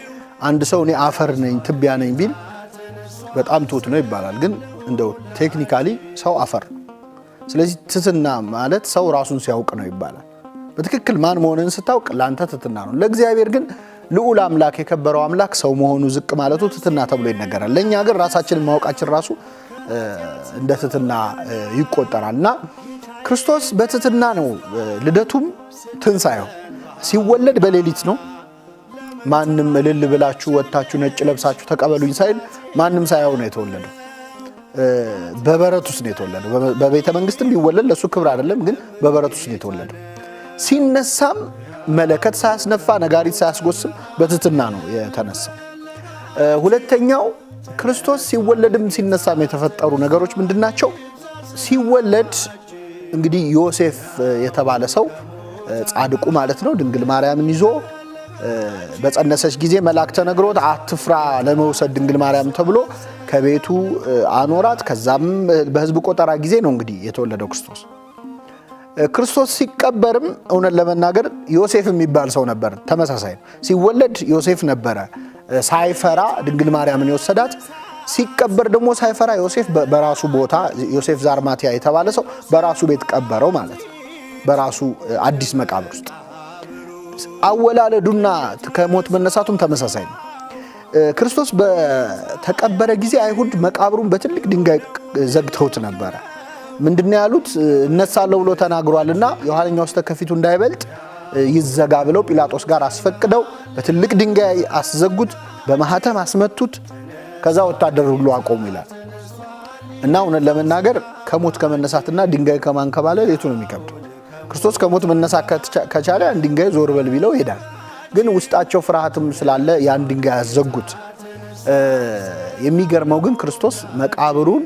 አንድ ሰው እኔ አፈር ነኝ ትቢያ ነኝ ቢል በጣም ትሑት ነው ይባላል። ግን እንደው ቴክኒካሊ ሰው አፈር። ስለዚህ ትሕትና ማለት ሰው ራሱን ሲያውቅ ነው ይባላል። በትክክል ማን መሆንን ስታውቅ ለአንተ ትሕትና ነው። ለእግዚአብሔር ግን ልዑል አምላክ የከበረው አምላክ ሰው መሆኑ ዝቅ ማለቱ ትሕትና ተብሎ ይነገራል። ለእኛ ግን ራሳችንን ማወቃችን ራሱ እንደ ትሕትና ይቆጠራል። እና ክርስቶስ በትሕትና ነው ልደቱም ትንሣኤው። ሲወለድ በሌሊት ነው። ማንም እልል ብላችሁ ወጥታችሁ ነጭ ለብሳችሁ ተቀበሉኝ ሳይል ማንም ሳያው ነው የተወለደው። በበረት ውስጥ ነው የተወለደው። በቤተ መንግስትም ቢወለድ ለሱ ክብር አይደለም፣ ግን በበረት ውስጥ ነው የተወለደው። ሲነሳም መለከት ሳያስነፋ ነጋሪት ሳያስጎስም በትሕትና ነው የተነሳው። ሁለተኛው ክርስቶስ ሲወለድም ሲነሳም የተፈጠሩ ነገሮች ምንድናቸው? ሲወለድ እንግዲህ ዮሴፍ የተባለ ሰው ጻድቁ ማለት ነው ድንግል ማርያምን ይዞ በጸነሰች ጊዜ መልአክ ተነግሮት አትፍራ ለመውሰድ ድንግል ማርያም ተብሎ ከቤቱ አኖራት። ከዛም በሕዝብ ቆጠራ ጊዜ ነው እንግዲህ የተወለደው ክርስቶስ። ክርስቶስ ሲቀበርም እውነት ለመናገር ዮሴፍ የሚባል ሰው ነበር። ተመሳሳይ ነው። ሲወለድ ዮሴፍ ነበረ ሳይፈራ ድንግል ማርያምን የወሰዳት። ሲቀበር ደግሞ ሳይፈራ ዮሴፍ በራሱ ቦታ ዮሴፍ ዛርማቲያ የተባለ ሰው በራሱ ቤት ቀበረው ማለት ነው። በራሱ አዲስ መቃብር ውስጥ አወላለዱና ከሞት መነሳቱም ተመሳሳይ ነው። ክርስቶስ በተቀበረ ጊዜ አይሁድ መቃብሩን በትልቅ ድንጋይ ዘግተውት ነበረ። ምንድነው ያሉት? እነሳለሁ ብሎ ተናግሯልና የኋለኛው ከፊቱ እንዳይበልጥ ይዘጋ ብለው ጲላጦስ ጋር አስፈቅደው በትልቅ ድንጋይ አስዘጉት፣ በማህተም አስመቱት። ከዛ ወታደር ሁሉ አቆሙ ይላል። እና እውነት ለመናገር ከሞት ከመነሳትና ድንጋይ ከማንከባለል የቱ ነው የሚከብደው? ክርስቶስ ከሞት መነሳት ከቻለ ያን ድንጋይ ዞር በል ቢለው ይሄዳል። ግን ውስጣቸው ፍርሃትም ስላለ ያን ድንጋይ አዘጉት። የሚገርመው ግን ክርስቶስ መቃብሩን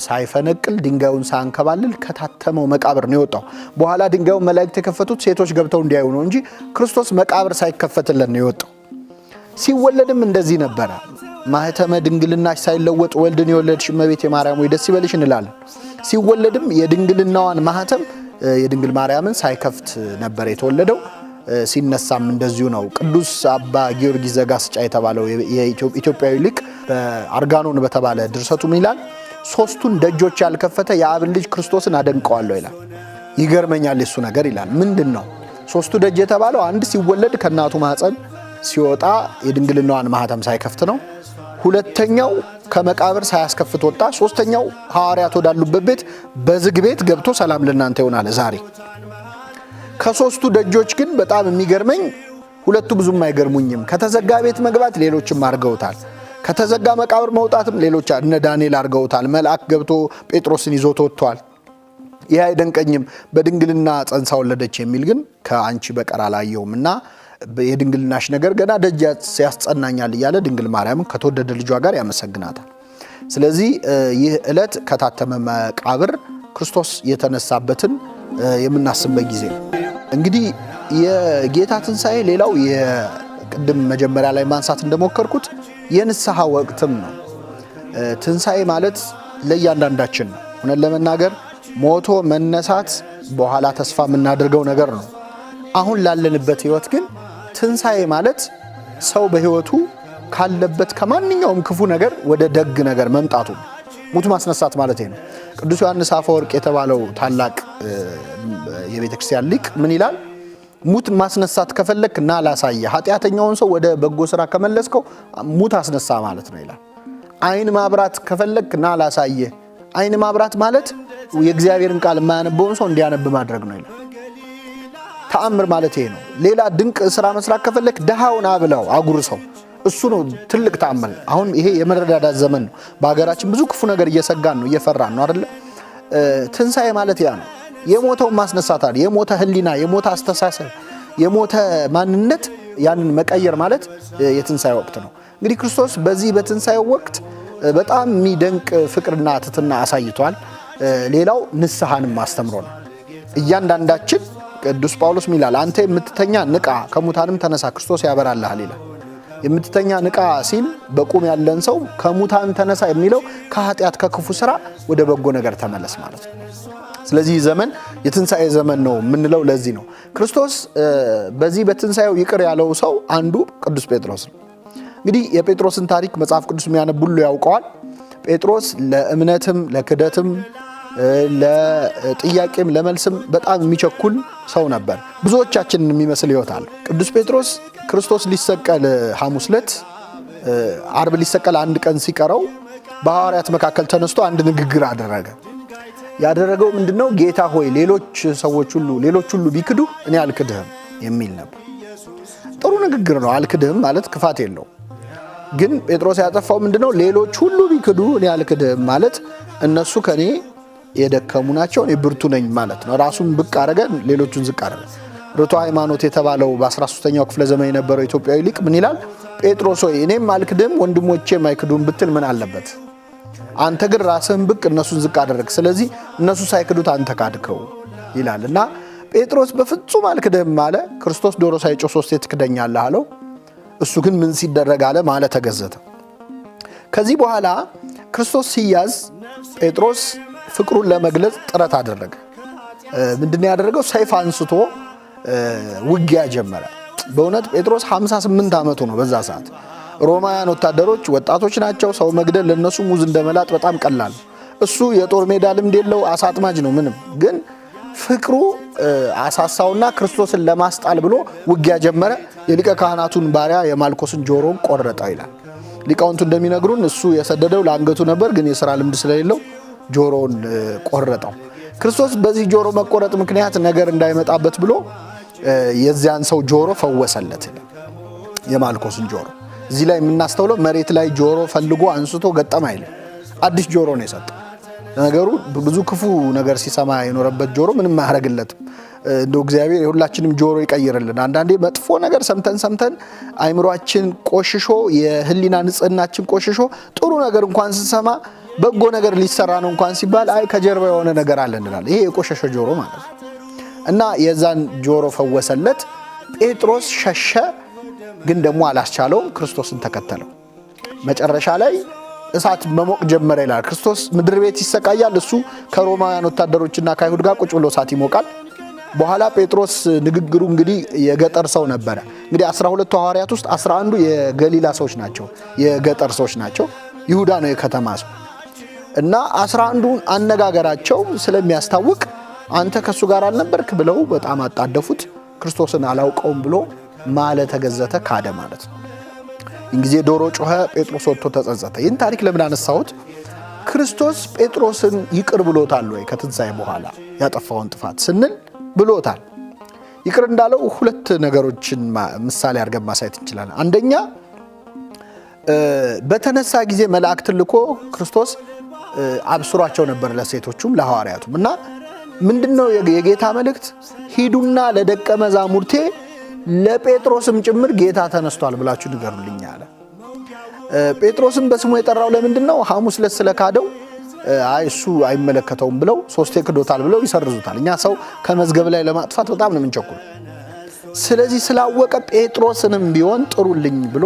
ሳይፈነቅል ድንጋዩን ሳንከባልል ከታተመው መቃብር ነው የወጣው። በኋላ ድንጋዩን መላእክት የከፈቱት ሴቶች ገብተው እንዲያዩ ነው እንጂ ክርስቶስ መቃብር ሳይከፈትለን ነው የወጣው። ሲወለድም እንደዚህ ነበረ። ማህተመ ድንግልናሽ ሳይለወጥ ወልድን የወለድሽ እመቤቴ ማርያም ወይ ደስ ይበልሽ እንላለን። ሲወለድም የድንግልናዋን ማህተም የድንግል ማርያምን ሳይከፍት ነበር የተወለደው። ሲነሳም እንደዚሁ ነው። ቅዱስ አባ ጊዮርጊስ ዘጋስጫ የተባለው የኢትዮጵያዊ ሊቅ በአርጋኖን በተባለ ድርሰቱ ምን ይላል? ሶስቱን ደጆች ያልከፈተ የአብን ልጅ ክርስቶስን አደንቀዋለሁ ይላል። ይገርመኛል የሱ ነገር ይላል። ምንድን ነው ሶስቱ ደጅ የተባለው? አንድ ሲወለድ ከእናቱ ማህፀን ሲወጣ የድንግልናዋን ማህተም ሳይከፍት ነው። ሁለተኛው ከመቃብር ሳያስከፍት ወጣ። ሶስተኛው ሐዋርያት ወዳሉበት ቤት በዝግ ቤት ገብቶ ሰላም ለእናንተ ይሆናል ዛሬ። ከሶስቱ ደጆች ግን በጣም የሚገርመኝ ሁለቱ ብዙም አይገርሙኝም። ከተዘጋ ቤት መግባት ሌሎችም አድርገውታል። ከተዘጋ መቃብር መውጣትም ሌሎች እነ ዳንኤል አድርገውታል። መልአክ ገብቶ ጴጥሮስን ይዞ ተወጥቷል። ይህ አይደንቀኝም። በድንግልና ጸንሳ ወለደች የሚል ግን ከአንቺ በቀር አላየውም እና የድንግልናሽ ነገር ገና ደጅ ያስጸናኛል እያለ ድንግል ማርያምን ከተወደደ ልጇ ጋር ያመሰግናታል። ስለዚህ ይህ ዕለት ከታተመ መቃብር ክርስቶስ የተነሳበትን የምናስብበት ጊዜ ነው። እንግዲህ የጌታ ትንሣኤ ሌላው የቅድም መጀመሪያ ላይ ማንሳት እንደሞከርኩት የንስሐ ወቅትም ነው። ትንሣኤ ማለት ለእያንዳንዳችን ነው። እውነት ለመናገር ሞቶ መነሳት በኋላ ተስፋ የምናደርገው ነገር ነው። አሁን ላለንበት ህይወት ግን ትንሣኤ ማለት ሰው በህይወቱ ካለበት ከማንኛውም ክፉ ነገር ወደ ደግ ነገር መምጣቱ ሙት ማስነሳት ማለት ነው። ቅዱስ ዮሐንስ አፈወርቅ የተባለው ታላቅ የቤተ ክርስቲያን ሊቅ ምን ይላል? ሙት ማስነሳት ከፈለክ ና ላሳየ ኃጢአተኛውን ሰው ወደ በጎ ስራ ከመለስከው ሙት አስነሳ ማለት ነው ይላል። አይን ማብራት ከፈለክ ና ላሳየ አይን ማብራት ማለት የእግዚአብሔርን ቃል የማያነበውን ሰው እንዲያነብ ማድረግ ነው ይላል። ተአምር ማለት ይሄ ነው። ሌላ ድንቅ ስራ መስራት ከፈለክ ደሃውን አብላው አጉርሰው እሱ ነው ትልቅ ተአምር። አሁን ይሄ የመረዳዳት ዘመን ነው። በሀገራችን ብዙ ክፉ ነገር እየሰጋን ነው እየፈራን ነው አይደል? ትንሣኤ ማለት ያ ነው። የሞተውን ማስነሳት አይደል? የሞተ ህሊና፣ የሞተ አስተሳሰብ፣ የሞተ ማንነት ያንን መቀየር ማለት የትንሣኤ ወቅት ነው። እንግዲህ ክርስቶስ በዚህ በትንሣኤው ወቅት በጣም የሚደንቅ ፍቅርና ትሕትና አሳይቷል። ሌላው ንስሐንም አስተምሮ ነው። እያንዳንዳችን ቅዱስ ጳውሎስ ይላል አንተ የምትተኛ ንቃ ከሙታንም ተነሳ ክርስቶስ ያበራልሃል ይላል። የምትተኛ ንቃ ሲል በቁም ያለን ሰው ከሙታን ተነሳ የሚለው ከኃጢአት ከክፉ ስራ ወደ በጎ ነገር ተመለስ ማለት ነው። ስለዚህ ዘመን የትንሣኤ ዘመን ነው የምንለው ለዚህ ነው። ክርስቶስ በዚህ በትንሣኤው ይቅር ያለው ሰው አንዱ ቅዱስ ጴጥሮስ ነው። እንግዲህ የጴጥሮስን ታሪክ መጽሐፍ ቅዱስ የሚያነብ ሁሉ ያውቀዋል። ጴጥሮስ ለእምነትም ለክደትም ለጥያቄም ለመልስም በጣም የሚቸኩል ሰው ነበር። ብዙዎቻችንን የሚመስል ሕይወት አለ። ቅዱስ ጴጥሮስ ክርስቶስ ሊሰቀል ሐሙስ ዕለት ዓርብ ሊሰቀል አንድ ቀን ሲቀረው በሐዋርያት መካከል ተነስቶ አንድ ንግግር አደረገ። ያደረገው ምንድነው? ጌታ ሆይ ሌሎች ሁሉ ቢክዱ እኔ አልክድህም የሚል ነበር። ጥሩ ንግግር ነው። አልክድህም ማለት ክፋት የለው። ግን ጴጥሮስ ያጠፋው ምንድነው? ሌሎች ሁሉ ቢክዱ እኔ አልክድህም ማለት እነሱ ከኔ የደከሙ ናቸው እኔ ብርቱ ነኝ ማለት ነው። ራሱን ብቅ አረገ፣ ሌሎቹን ዝቅ አረገ። ርቱዕ ሃይማኖት የተባለው በ13ኛው ክፍለ ዘመን የነበረው ኢትዮጵያዊ ሊቅ ምን ይላል? ጴጥሮስ ሆይ እኔም አልክድህም ወንድሞቼም አይክዱም ብትል ምን አለበት? አንተ ግን ራስህን ብቅ እነሱን ዝቅ አደረግ። ስለዚህ እነሱ ሳይክዱት አንተ ካድከው ይላል። እና ጴጥሮስ በፍጹም አልክድህም አለ። ክርስቶስ ዶሮ ሳይጮህ 3 ትክደኛለህ አለው። እሱ ግን ምን ሲደረግ አለ ማለት ተገዘተ። ከዚህ በኋላ ክርስቶስ ሲያዝ ጴጥሮስ ፍቅሩን ለመግለጽ ጥረት አደረገ። ምንድነው ያደረገው? ሰይፍ አንስቶ ውጊያ ጀመረ። በእውነት ጴጥሮስ 58 ዓመቱ ነው በዛ ሰዓት። ሮማውያን ወታደሮች ወጣቶች ናቸው። ሰው መግደል ለነሱ ሙዝ እንደመላጥ በጣም ቀላል። እሱ የጦር ሜዳ ልምድ የለው፣ አሳጥማጅ ነው ምንም። ግን ፍቅሩ አሳሳውና ክርስቶስን ለማስጣል ብሎ ውጊያ ጀመረ። የሊቀ ካህናቱን ባሪያ የማልኮስን ጆሮን ቆረጠው ይላል። ሊቃውንቱ እንደሚነግሩን እሱ የሰደደው ለአንገቱ ነበር፣ ግን የሥራ ልምድ ስለሌለው ጆሮን ቆረጠው። ክርስቶስ በዚህ ጆሮ መቆረጥ ምክንያት ነገር እንዳይመጣበት ብሎ የዚያን ሰው ጆሮ ፈወሰለት፣ የማልኮስን ጆሮ። እዚህ ላይ የምናስተውለው መሬት ላይ ጆሮ ፈልጎ አንስቶ ገጠም አይልም። አዲስ ጆሮ ነው የሰጠው። ነገሩ ብዙ ክፉ ነገር ሲሰማ የኖረበት ጆሮ ምንም አያረግለትም። እንደው እግዚአብሔር የሁላችንም ጆሮ ይቀይርልን። አንዳንዴ መጥፎ ነገር ሰምተን አይምሮአችን ቆሽሾ የህሊና ንጽህናችን ቆሽሾ ጥሩ ነገር እንኳን ስንሰማ በጎ ነገር ሊሰራ ነው እንኳን ሲባል አይ ከጀርባ የሆነ ነገር አለ እንላለን። ይሄ የቆሸሸ ጆሮ ማለት ነው። እና የዛን ጆሮ ፈወሰለት። ጴጥሮስ ሸሸ፣ ግን ደግሞ አላስቻለውም። ክርስቶስን ተከተለው። መጨረሻ ላይ እሳት መሞቅ ጀመረ ይላል። ክርስቶስ ምድር ቤት ይሰቃያል። እሱ ከሮማውያን ወታደሮችና ከአይሁድ ጋር ቁጭ ብሎ እሳት ይሞቃል። በኋላ ጴጥሮስ ንግግሩ እንግዲህ የገጠር ሰው ነበረ። እንግዲህ 12 ሐዋርያት ውስጥ 11ዱ የገሊላ ሰዎች ናቸው፣ የገጠር ሰዎች ናቸው። ይሁዳ ነው የከተማ ሰው። እና 11ዱን አነጋገራቸው ስለሚያስታውቅ አንተ ከሱ ጋር አልነበርክ ብለው በጣም አጣደፉት። ክርስቶስን አላውቀውም ብሎ ማለ ተገዘተ፣ ካደ ማለት ነው። እንግዲህ ዶሮ ጮኸ፣ ጴጥሮስ ወጥቶ ተጸጸተ። ይህን ታሪክ ለምን አነሳሁት? ክርስቶስ ጴጥሮስን ይቅር ብሎታል ወይ? ከትንሣኤ በኋላ ያጠፋውን ጥፋት ስንል ብሎታል። ይቅር እንዳለው 2 ነገሮችን ምሳሌ አድርገን ማሳየት እንችላለን። አንደኛ በተነሳ ጊዜ መላእክትን ልኮ ክርስቶስ አብስሯቸው ነበር፣ ለሴቶቹም ለሐዋርያቱም። እና ምንድነው የጌታ መልእክት? ሂዱና ለደቀ መዛሙርቴ ለጴጥሮስም ጭምር ጌታ ተነስቷል ብላችሁ ንገሩልኝ አለ። ጴጥሮስም በስሙ የጠራው ለምንድነው? ሐሙስ ዕለት ስለካደው አይ እሱ አይመለከተውም ብለው 3 ክዶታል ብለው ይሰርዙታል። እኛ ሰው ከመዝገብ ላይ ለማጥፋት በጣም ነው የምንቸኩል። ስለዚህ ስላወቀ ጴጥሮስንም ቢሆን ጥሩልኝ ብሎ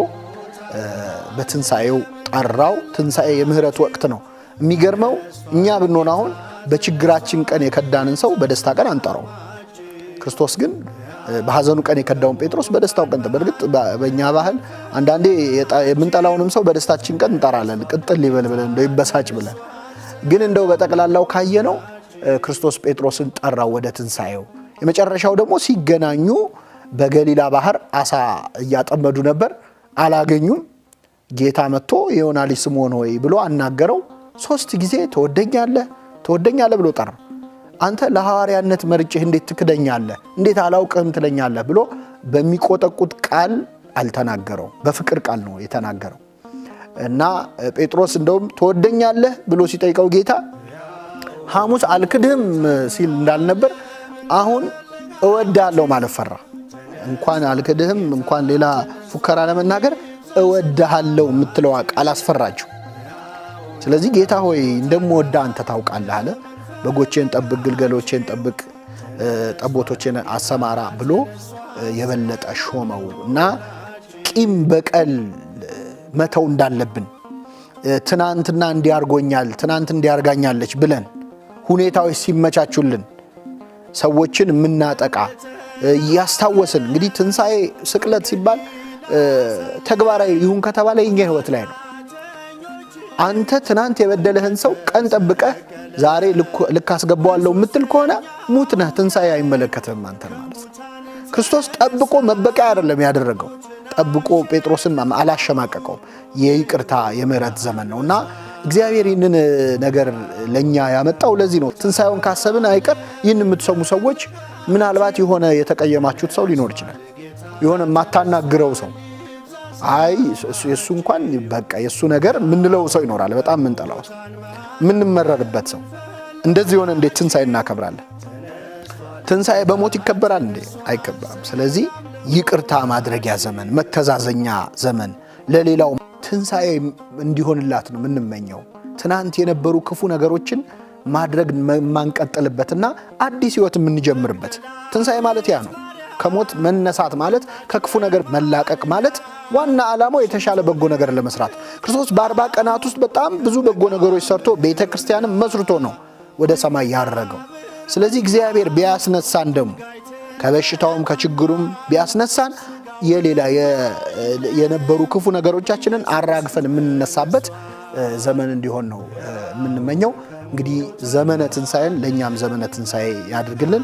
በትንሣኤው ጠራው። ትንሣኤ የምህረት ወቅት ነው። የሚገርመው እኛ ብንሆን አሁን በችግራችን ቀን የከዳንን ሰው በደስታ ቀን አንጠራው። ክርስቶስ ግን በሐዘኑ ቀን የከዳውን ጴጥሮስ በደስታው ቀን። በእርግጥ በእኛ ባህል አንዳንዴ የምንጠላውንም ሰው በደስታችን ቀን እንጠራለን፣ ቅጥል ይበል ብለን እንደው ይበሳጭ ብለን። ግን እንደው በጠቅላላው ካየነው ክርስቶስ ጴጥሮስን ጠራው ወደ ትንሣኤው። የመጨረሻው ደግሞ ሲገናኙ በገሊላ ባህር አሳ እያጠመዱ ነበር፣ አላገኙም። ጌታ መጥቶ የዮና ልጅ ስምዖን ሆይ ብሎ አናገረው። 3 ጊዜ ትወደኛለህ ብሎ ጠራ። አንተ ለሐዋርያነት መርጬህ እንዴት ትክደኛለህ? እንዴት አላውቅህም ትለኛለህ? ብሎ በሚቆጠቁጥ ቃል አልተናገረው፣ በፍቅር ቃል ነው የተናገረው። እና ጴጥሮስ እንደውም ትወደኛለህ ብሎ ሲጠይቀው ጌታ ሐሙስ አልክድህም ሲል እንዳልነበር አሁን እወዳለሁ ማለት ፈራ። እንኳን አልክድህም እንኳን ሌላ ፉከራ ለመናገር እወድሃለሁ የምትለው ቃል አስፈራችሁ። ስለዚህ ጌታ ሆይ እንደምወዳ አንተ ታውቃለህ አለ። በጎቼን ጠብቅ፣ ግልገሎቼን ጠብቅ፣ ጠቦቶቼን አሰማራ ብሎ የበለጠ ሾመው እና ቂም በቀል መተው እንዳለብን ትናንትና እንዲያርጎኛል ትናንት እንዲያርጋኛለች ብለን ሁኔታዎች ሲመቻቹልን ሰዎችን የምናጠቃ ያስታወስን። እንግዲህ ትንሣኤ ስቅለት ሲባል ተግባራዊ ይሁን ከተባለ የኛ ህይወት ላይ ነው። አንተ ትናንት የበደለህን ሰው ቀን ጠብቀህ ዛሬ ልክ አስገባዋለሁ የምትል ከሆነ ሙት ነህ። ትንሣኤ አይመለከትም አንተን ማለት ነው። ክርስቶስ ጠብቆ መበቂያ አይደለም ያደረገው። ጠብቆ ጴጥሮስን አላሸማቀቀውም። የይቅርታ የምህረት ዘመን ነውና እግዚአብሔር ይህንን ነገር ለኛ ያመጣው ለዚህ ነው። ትንሣኤውን ካሰብን አይቀር ይህን የምትሰሙ ሰዎች ምናልባት የሆነ የተቀየማችሁት ሰው ሊኖር ይችላል። የሆነ ማታናግረው ሰው አይ የሱ እንኳን በቃ የሱ ነገር ምንለው ሰው ይኖራል። በጣም ምንጠላው ሰው፣ ምንመረርበት ሰው እንደዚህ ሆነ እንዴት ትንሣኤ እናከብራለን? ትንሣኤ በሞት ይከበራል እንዴ? አይከበርም። ስለዚህ ይቅርታ ማድረጊያ ዘመን፣ መተዛዘኛ ዘመን፣ ለሌላው ትንሣኤ እንዲሆንላት ነው የምንመኘው። ትናንት የነበሩ ክፉ ነገሮችን ማድረግ ማንቀጥልበትና አዲስ ህይወት የምንጀምርበት ትንሣኤ ማለት ያ ነው። ከሞት መነሳት ማለት ከክፉ ነገር መላቀቅ ማለት ዋና ዓላማው የተሻለ በጎ ነገር ለመስራት ክርስቶስ በ40 ቀናት ውስጥ በጣም ብዙ በጎ ነገሮች ሰርቶ ቤተ ክርስቲያንም መስርቶ ነው ወደ ሰማይ ያረገው። ስለዚህ እግዚአብሔር ቢያስነሳን ደግሞ ከበሽታውም ከችግሩም ቢያስነሳን የሌላ የነበሩ ክፉ ነገሮቻችንን አራግፈን የምንነሳበት ዘመን እንዲሆን ነው የምንመኘው። እንግዲህ ዘመነ ትንሣኤን ለእኛም ዘመነ ትንሣኤ ያድርግልን።